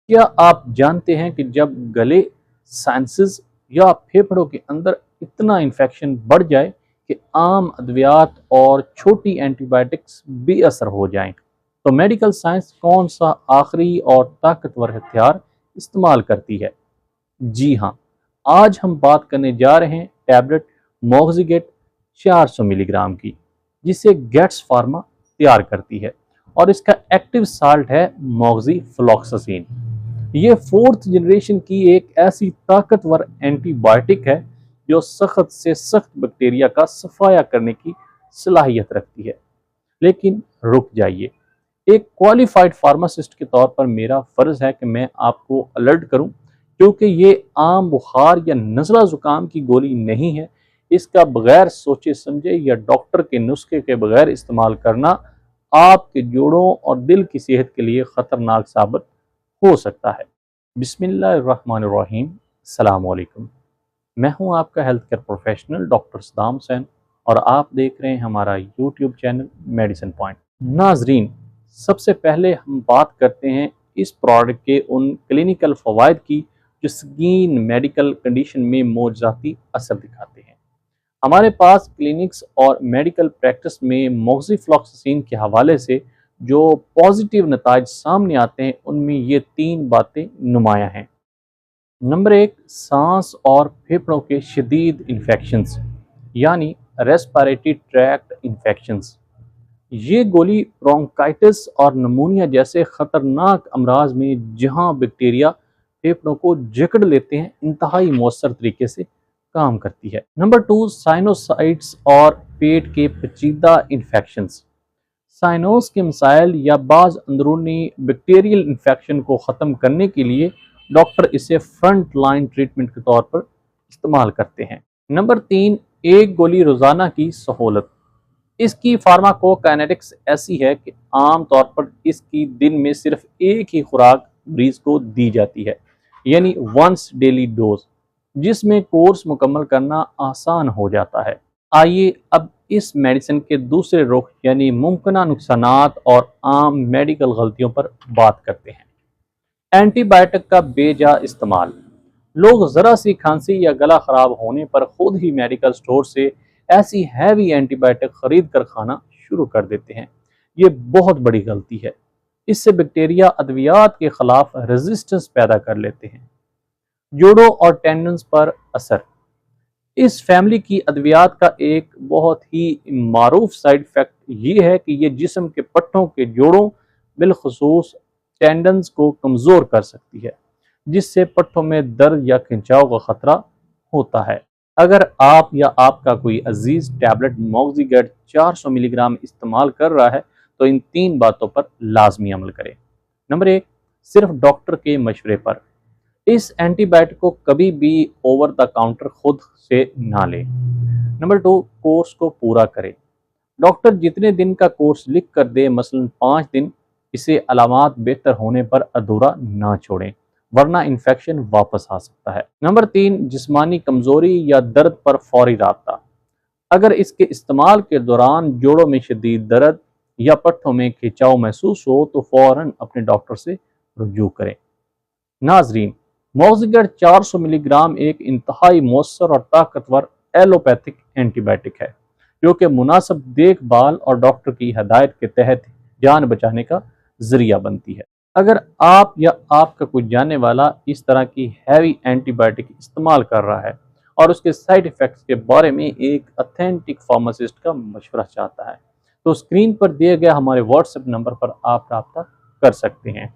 کیا آپ جانتے ہیں کہ جب گلے، سائنسز یا پھیپھڑوں کے اندر اتنا انفیکشن بڑھ جائے کہ عام ادویات اور چھوٹی اینٹی بائیوٹکس بے اثر ہو جائیں تو میڈیکل سائنس کون سا آخری اور طاقتور ہتھیار استعمال کرتی ہے؟ جی ہاں، آج ہم بات کرنے جا رہے ہیں ٹیبلٹ موگزیگیٹ 400 ملی گرام کی، جسے گیٹس فارما تیار کرتی ہے، اور اس کا ایکٹیو سالٹ ہے موگزی فلوکساسین۔ یہ فورتھ جنریشن کی ایک ایسی طاقتور اینٹی بائیوٹک ہے جو سخت سے سخت بیکٹیریا کا صفایا کرنے کی صلاحیت رکھتی ہے۔ لیکن رک جائیے، ایک کوالیفائڈ فارماسسٹ کے طور پر میرا فرض ہے کہ میں آپ کو الرٹ کروں، کیونکہ یہ عام بخار یا نزلہ زکام کی گولی نہیں ہے۔ اس کا بغیر سوچے سمجھے یا ڈاکٹر کے نسخے کے بغیر استعمال کرنا آپ کے جوڑوں اور دل کی صحت کے لیے خطرناک ثابت ہو سکتا ہے۔ بسم اللہ الرحمن الرحیم۔ السلام علیکم، میں ہوں آپ کا health care professional doctor Saddam Hussein, اور آپ دیکھ رہے ہیں ہمارا یوٹیوب چینل میڈیسن پوائنٹ۔ ناظرین، سب سے پہلے ہم بات کرتے ہیں اس پروڈکٹ کے ان کلینیکل فوائد کی جو سنگین میڈیکل کنڈیشن میں معجزاتی اثر دکھاتے ہیں۔ ہمارے پاس کلینکس اور میڈیکل پریکٹس میں موگزی فلوکساسین کے حوالے سے جو پازیٹیو نتائج سامنے آتے ہیں، ان میں یہ 3 باتیں نمایاں ہیں۔ نمبر 1، سانس اور پھیپھڑوں کے شدید انفیکشنز، یعنی ریسپیریٹری ٹریکٹ انفیکشنز۔ یہ گولی برونکائٹس اور نمونیا جیسے خطرناک امراض میں جہاں بیکٹیریا پھیپھڑوں کو جکڑ لیتے ہیں، انتہائی مؤثر طریقے سے کام کرتی ہے۔ نمبر 2، سائنوسائٹس اور پیٹ کے پیچیدہ انفیکشنز۔ سائنوس کے مسائل یا بعض اندرونی بیکٹیریل انفیکشن کو ختم کرنے کے لیے ڈاکٹر اسے فرنٹ لائن ٹریٹمنٹ کے طور پر استعمال کرتے ہیں۔ نمبر 3، ایک گولی روزانہ کی سہولت۔ اس کی فارماکوکائنیٹکس ایسی ہے کہ عام طور پر اس کی دن میں صرف ایک ہی خوراک مریض کو دی جاتی ہے، یعنی ونس ڈیلی ڈوز، جس میں کورس مکمل کرنا آسان ہو جاتا ہے۔ آئیے اب اس میڈیسن کے دوسرے رخ یعنی ممکنہ نقصانات اور عام میڈیکل غلطیوں پر بات کرتے ہیں۔ اینٹی بائیوٹک کا بے جا استعمال۔ لوگ ذرا سی کھانسی یا گلا خراب ہونے پر خود ہی میڈیکل سٹور سے ایسی ہیوی اینٹی بائیوٹک خرید کر کھانا شروع کر دیتے ہیں۔ یہ بہت بڑی غلطی ہے۔ اس سے بیکٹیریا ادویات کے خلاف ریزسٹنس پیدا کر لیتے ہیں۔ جوڑوں اور ٹینڈنز پر اثر۔ اس فیملی کی ادویات کا ایک بہت ہی معروف سائیڈ ایفیکٹ یہ ہے کہ یہ جسم کے پٹھوں کے جوڑوں بالخصوص ٹینڈنز کو کمزور کر سکتی ہے، جس سے پٹھوں میں درد یا کھنچاؤ کا خطرہ ہوتا ہے۔ اگر آپ یا آپ کا کوئی عزیز ٹیبلٹ موگزیگیٹ 400 ملی گرام استعمال کر رہا ہے تو ان 3 باتوں پر لازمی عمل کریں۔ نمبر 1، صرف ڈاکٹر کے مشورے پر۔ اس اینٹی بائیوٹک کو کبھی بھی اوور دا کاؤنٹر خود سے نہ لیں۔ نمبر 2، کورس کو پورا کریں۔ ڈاکٹر جتنے دن کا کورس لکھ کر دے، مثلا 5 دن، اسے علامات بہتر ہونے پر ادھورا نہ چھوڑیں، ورنہ انفیکشن واپس آ سکتا ہے۔ نمبر 3، جسمانی کمزوری یا درد پر فوری رابطہ۔ اگر اس کے استعمال کے دوران جوڑوں میں شدید درد یا پٹھوں میں کھنچاؤ محسوس ہو تو فوراً اپنے ڈاکٹر سے رجوع کریں۔ ناظرین، موگزیگیٹ 400 ملی گرام ایک انتہائی مؤثر اور طاقتور ایلوپیتھک اینٹی بائیوٹک ہے، جو کہ مناسب دیکھ بھال اور ڈاکٹر کی ہدایت کے تحت جان بچانے کا ذریعہ بنتی ہے۔ اگر آپ یا آپ کا کوئی جاننے والا اس طرح کی ہیوی اینٹی بائیوٹک استعمال کر رہا ہے اور اس کے سائیڈ ایفیکٹس کے بارے میں ایک اتھینٹک فارماسسٹ کا مشورہ چاہتا ہے، تو اسکرین پر دیے گئے ہمارے واٹس ایپ نمبر پر آپ رابطہ کر سکتے ہیں۔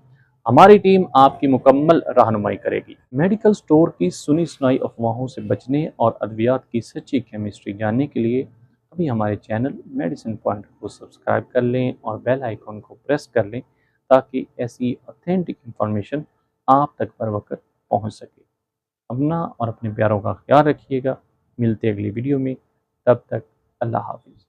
ہماری ٹیم آپ کی مکمل رہنمائی کرے گی۔ میڈیکل سٹور کی سنی سنائی افواہوں سے بچنے اور ادویات کی سچی کیمسٹری جاننے کے لیے ابھی ہمارے چینل میڈیسن پوائنٹ کو سبسکرائب کر لیں اور بیل آئیکن کو پریس کر لیں تاکہ ایسی اتھینٹک انفارمیشن آپ تک بر وقت پہنچ سکے۔ اپنا اور اپنے پیاروں کا خیال رکھیے گا۔ ملتے اگلی ویڈیو میں، تب تک اللہ حافظ۔